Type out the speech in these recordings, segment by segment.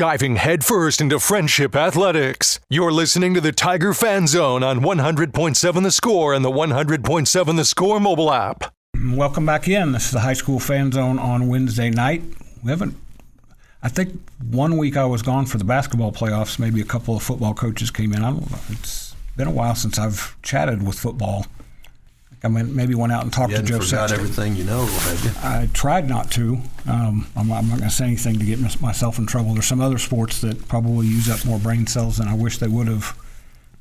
Diving headfirst into Frenship athletics. You're listening to the Tiger Fan Zone on 100.7 The Score and the 100.7 The Score mobile app. Welcome back in. This is the High School Fan Zone on Wednesday night. I think 1 week I was gone for the basketball playoffs. Maybe a couple of football coaches came in. I don't know. It's been a while since I've chatted with football. I maybe went out and talked to Joe Sexton. You forgot everything you know, have you? I tried not to. I'm not going to say anything to get myself in trouble. There's some other sports that probably use up more brain cells than I wish they would have,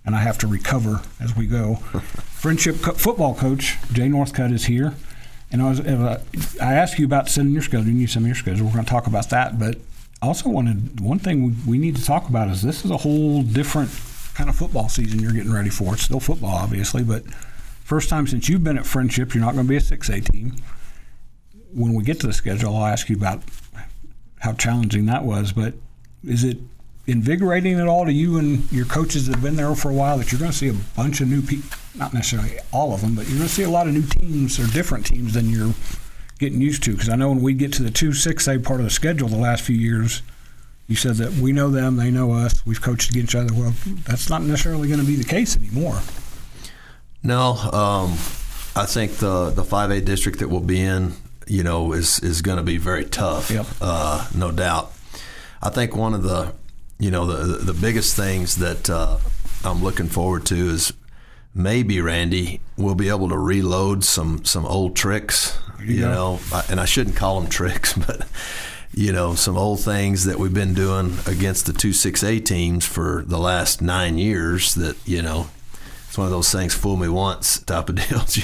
and I have to recover as we go. Frenship football coach Jay Northcutt is here, and I asked you about sending your schedule. You send me your schedule. We're going to talk about that, but I also wanted one thing we need to talk about is this is a whole different kind of football season you're getting ready for. It's still football, obviously, but first time since you've been at Frenship, you're not going to be a 6A team. When we get to the schedule, I'll ask you about how challenging that was. But is it invigorating at all to you and your coaches that have been there for a while that you're going to see a bunch of new people, not necessarily all of them, but you're going to see a lot of new teams or different teams than you're getting used to? Because I know when we get to the 2-6A part of the schedule the last few years, you said that we know them, they know us, we've coached against each other. Well, that's not necessarily going to be the case anymore. No, I think the 5A district that we'll be in, is going to be very tough. Yep. No doubt. I think one of the, the biggest things that I'm looking forward to is maybe, Randy, we'll be able to reload some old tricks. And I shouldn't call them tricks, but some old things that we've been doing against the 2-6A teams for the last 9 years that it's one of those things, fool me once type of deals,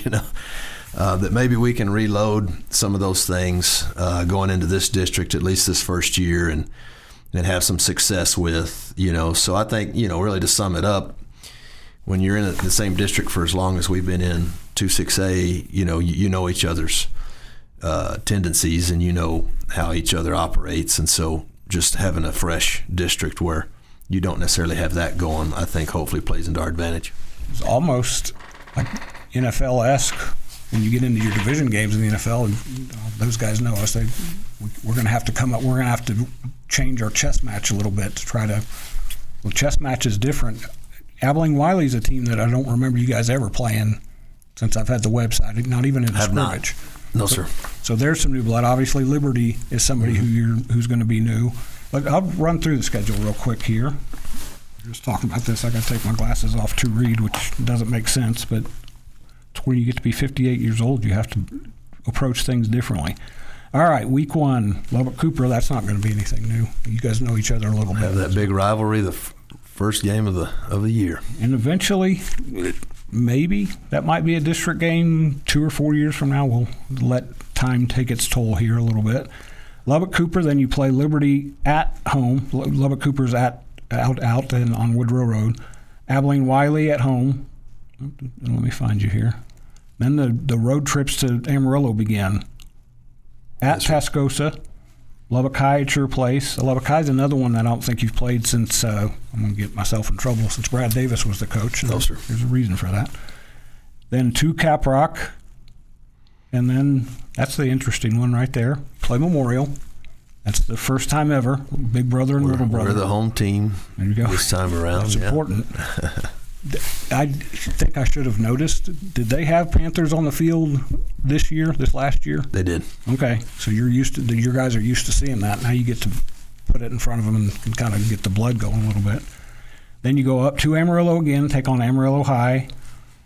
that maybe we can reload some of those things going into this district, at least this first year, and have some success with, So I think, really to sum it up, when you're in the same district for as long as we've been in 2-6A, you know each other's tendencies and you know how each other operates. And so just having a fresh district where you don't necessarily have that going, I think hopefully plays into our advantage. It's almost like NFL-esque when you get into your division games in the NFL. And those guys know us. We're going to have to come up. We're going to have to change our chess match a little bit to try to. Well, chess match is different. Abilene Wiley's a team that I don't remember you guys ever playing since I've had the website. Not even in a scrimmage. No, sir. So there's some new blood. Obviously, Liberty is somebody who's going to be new. But I'll run through the schedule real quick here. Just talking about this, I got to take my glasses off to read, which doesn't make sense, but it's when you get to be 58 years old, you have to approach things differently. All right, week 1, Lubbock Cooper. That's not going to be anything new. You guys know each other a little bit. Have that big rivalry, the first game of the year, and eventually, maybe that might be a district game 2 or 4 years from now. We'll let time take its toll here a little bit. Lubbock Cooper, then you play Liberty at home. Lubbock Cooper's out and on Woodrow Road. Abilene Wiley at home. Let me find you here. Then the road trips to Amarillo begin. At Tascosa, Lubbock High at your place. Lubbock High is another one that I don't think you've played since, I'm going to get myself in trouble, since Brad Davis was the coach. No, sir. There's a reason for that. Then to Caprock. And then that's the interesting one right there. Play Memorial. That's the first time ever. Big brother and little brother. We're the home team there you go. This time around. That's important. I think I should have noticed. Did they have Panthers on the field this last year? They did. Okay, so your guys are used to seeing that. Now you get to put it in front of them and kind of get the blood going a little bit. Then you go up to Amarillo again, take on Amarillo High.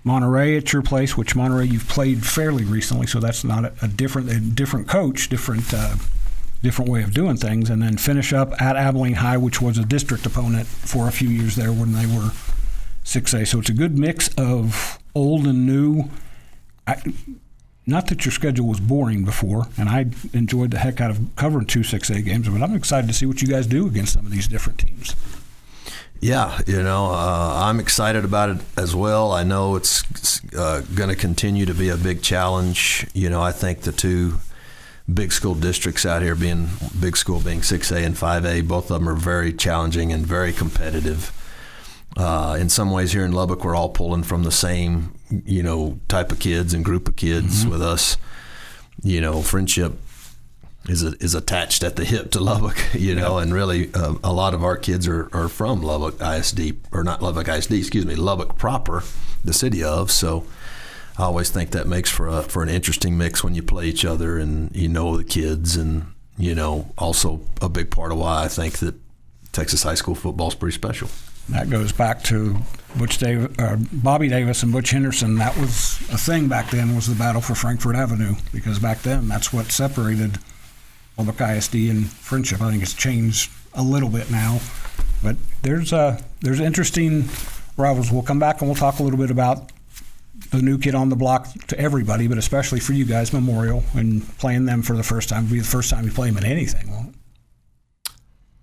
Monterey at your place, which Monterey you've played fairly recently, so that's not a different coach, different way of doing things. And then finish up at Abilene High, which was a district opponent for a few years there when they were 6A. So it's a good mix of old and new. Not that your schedule was boring before, and I enjoyed the heck out of covering 2 6A games, but I'm excited to see what you guys do against some of these different teams. Yeah, I'm excited about it as well. I know it's going to continue to be a big challenge. I think the 2 big school districts out here, being 6A and 5A, both of them are very challenging and very competitive. In some ways here in Lubbock, we're all pulling from the same, type of kids and group of kids with us. Frenship is attached at the hip to Lubbock, you know, and really a lot of our kids are from Lubbock ISD, or not Lubbock ISD, excuse me, Lubbock proper, the city of. So I always think that makes for an interesting mix when you play each other and you know the kids, and you know, also a big part of why I think that Texas high school football is pretty special. That goes back to Bobby Davis and Butch Henderson. That was a thing back then, was the battle for Frankfort Avenue, because back then that's what separated Lubbock ISD and Frenship. I think it's changed a little bit now, but there's interesting rivals. We'll come back and we'll talk a little bit about the new kid on the block to everybody, but especially for you guys, Memorial, and playing them for the first time. It'll be the first time you play them in anything, won't it?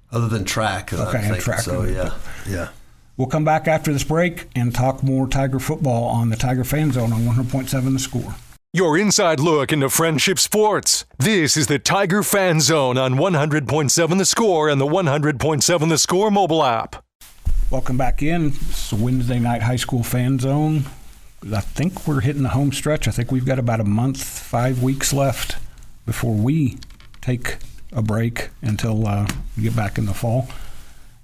Other than track. Okay, and track. So, yeah. We'll come back after this break and talk more Tiger football on the Tiger Fan Zone on 100.7 The Score. Your inside look into Friendship sports. This is the Tiger Fan Zone on 100.7 The Score and the 100.7 The Score mobile app. Welcome back in. It's a Wednesday night high school fan zone. I think we're hitting the home stretch. I think we've got about a month, 5 weeks left before we take a break until we get back in the fall.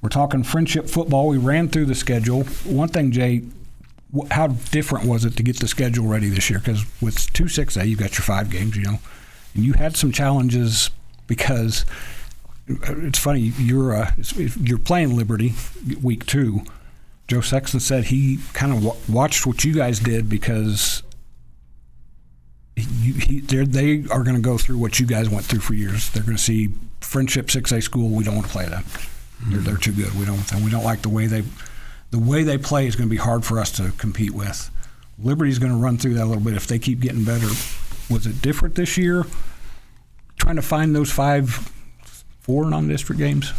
We're talking Friendship football. We ran through the schedule. One thing, Jay, how different was it to get the schedule ready this year? Because with 2-6A, you've got your 5 games, you know, and you had some challenges because it's funny, you're playing Liberty week 2. Joe Sexton said he kind of watched what you guys did because they are going to go through what you guys went through for years. They're going to see Friendship 6A school. We don't want to play them. They're too good. We don't like the way they play is going to be hard for us to compete with. Liberty's going to run through that a little bit if they keep getting better. Was it different this year? Trying to find those 4 non-district games?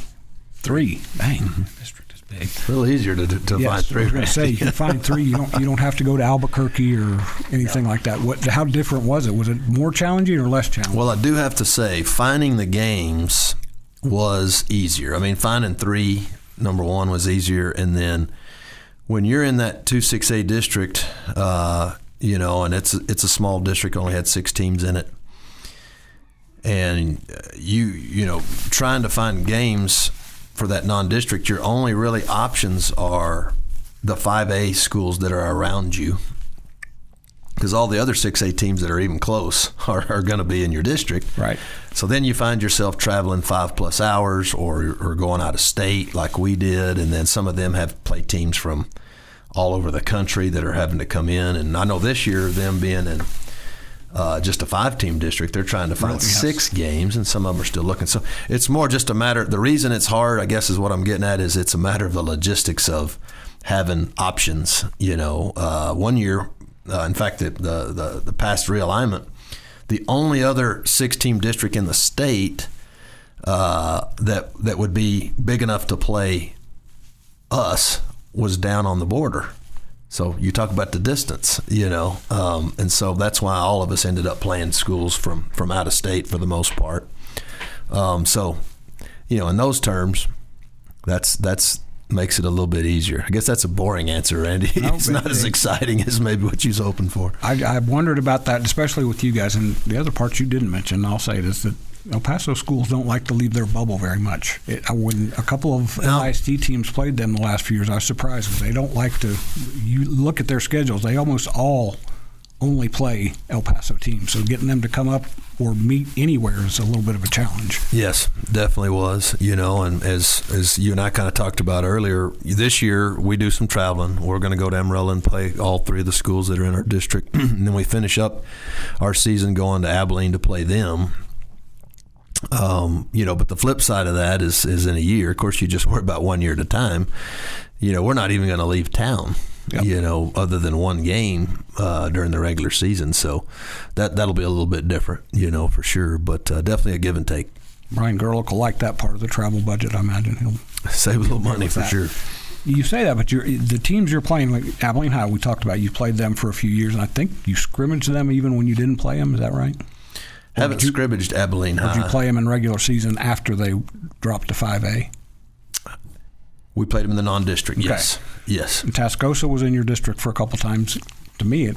3. Dang, district is big. It's a little easier to find 3. I was going to say, you can find 3. You don't have to go to Albuquerque or anything like that. How different was it? Was it more challenging or less challenging? Well, I do have to say, finding the games was easier. I mean, finding 3, number 1, was easier, and then when you're in that 2-6A district, you know, and it's a small district, only had 6 teams in it, and you know, trying to find games for that non-district, your only really options are the 5A schools that are around you, because all the other 6A teams that are even close are going to be in your district. Right. So then you find yourself traveling 5+ hours or going out of state like we did, and then some of them have played teams from all over the country that are having to come in. And I know this year, them being in just a 5-team district, they're trying to find 6 games, and some of them are still looking. So it's more just a matter, the reason it's hard, I guess, is what I'm getting at, is it's a matter of the logistics of having options. You know, one year, in fact, the past realignment, the only other 6-team district in the state that would be big enough to play us was down on the border. So you talk about the distance, you know, and so that's why all of us ended up playing schools from out of state for the most part. So, you know, in those terms, that's makes it a little bit easier. I guess that's a boring answer, Randy. It's not as exciting as maybe what you was hoping for. I wondered about that, especially with you guys. And the other part you didn't mention, I'll say this, that El Paso schools don't like to leave their bubble very much. When a couple of LISD teams played them the last few years, I was surprised because they don't like to. You look at their schedules; they almost all only play El Paso teams. So getting them to come up or meet anywhere is a little bit of a challenge. Yes, definitely was. You know, and as you and I kind of talked about earlier, this year we do some traveling. We're going to go to Amarillo and play all 3 of the schools that are in our district, and then we finish up our season going to Abilene to play them. You know, but the flip side of that is in a year, of course, you just worry about 1 year at a time. You know, we're not even going to leave town, you know, other than 1 game during the regular season. So that'll be a little bit different, you know, for sure. But definitely a give and take. Brian Gerlich will like that part of the travel budget, I imagine. He'll save a little money for sure. You say that, but the teams you're playing, like Abilene High, we talked about, you played them for a few years, and I think you scrimmaged them even when you didn't play them. Is that right? Haven't scrimmaged Abilene High. Did you play them in regular season after they dropped to 5A? We played them in the non-district, yes. Okay. Yes. And Tascosa was in your district for a couple times. To me,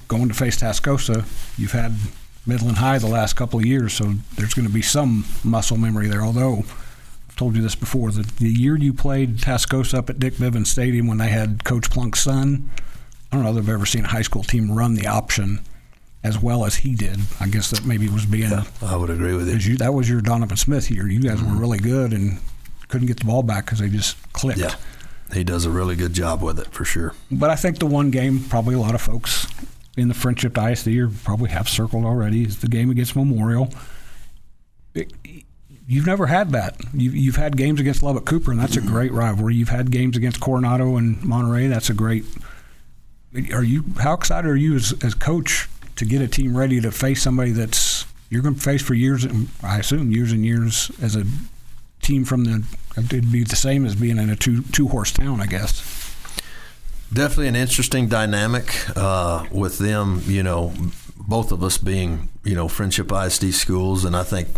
going to face Tascosa, you've had Midland High the last couple of years, so there's going to be some muscle memory there. Although I've told you this before, the year you played Tascosa up at Dick Bivens Stadium when they had Coach Plunk's son, I don't know that I've ever seen a high school team run the option as well as he did. I guess that maybe was being. Yeah, I would agree with you. That was your Donovan Smith year. You guys were really good and couldn't get the ball back because they just clicked. Yeah, he does a really good job with it for sure. But I think the one game probably a lot of folks in the Frenship ISD probably have circled already is the game against Memorial. You've never had that. You've had games against Lubbock Cooper, and that's a great rivalry. You've had games against Coronado and Monterey. That's a great. How excited are you as coach to get a team ready to face somebody that's you're going to face for years? I assume years and years as a team from the. It'd be the same as being in a two-horse town, I guess. Definitely an interesting dynamic with them, both of us being, Frenship ISD schools. And I think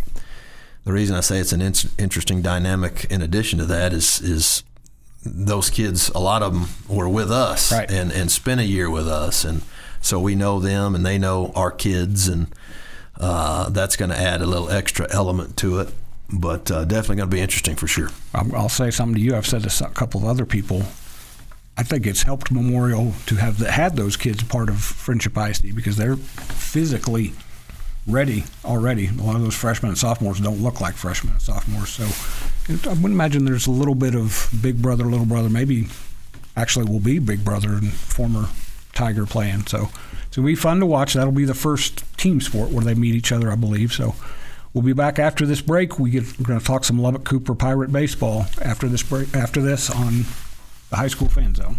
the reason I say it's an interesting dynamic in addition to that is those kids, a lot of them were with us right. and spent a year with us. And so we know them and they know our kids, and that's going to add a little extra element to it. But definitely going to be interesting for sure. I'll say something to you. I've said this to a couple of other people. I think it's helped Memorial to have had those kids part of Frenship ISD because they're physically ready already. A lot of those freshmen and sophomores don't look like freshmen and sophomores. So I wouldn't imagine there's a little bit of big brother, little brother, maybe actually will be big brother and former Tiger playing. So it'll be fun to watch. That'll be the first team sport where they meet each other, I believe. So we'll be back after this break. We're going to talk some Lubbock Cooper Pirate baseball after this on the High School Fan Zone.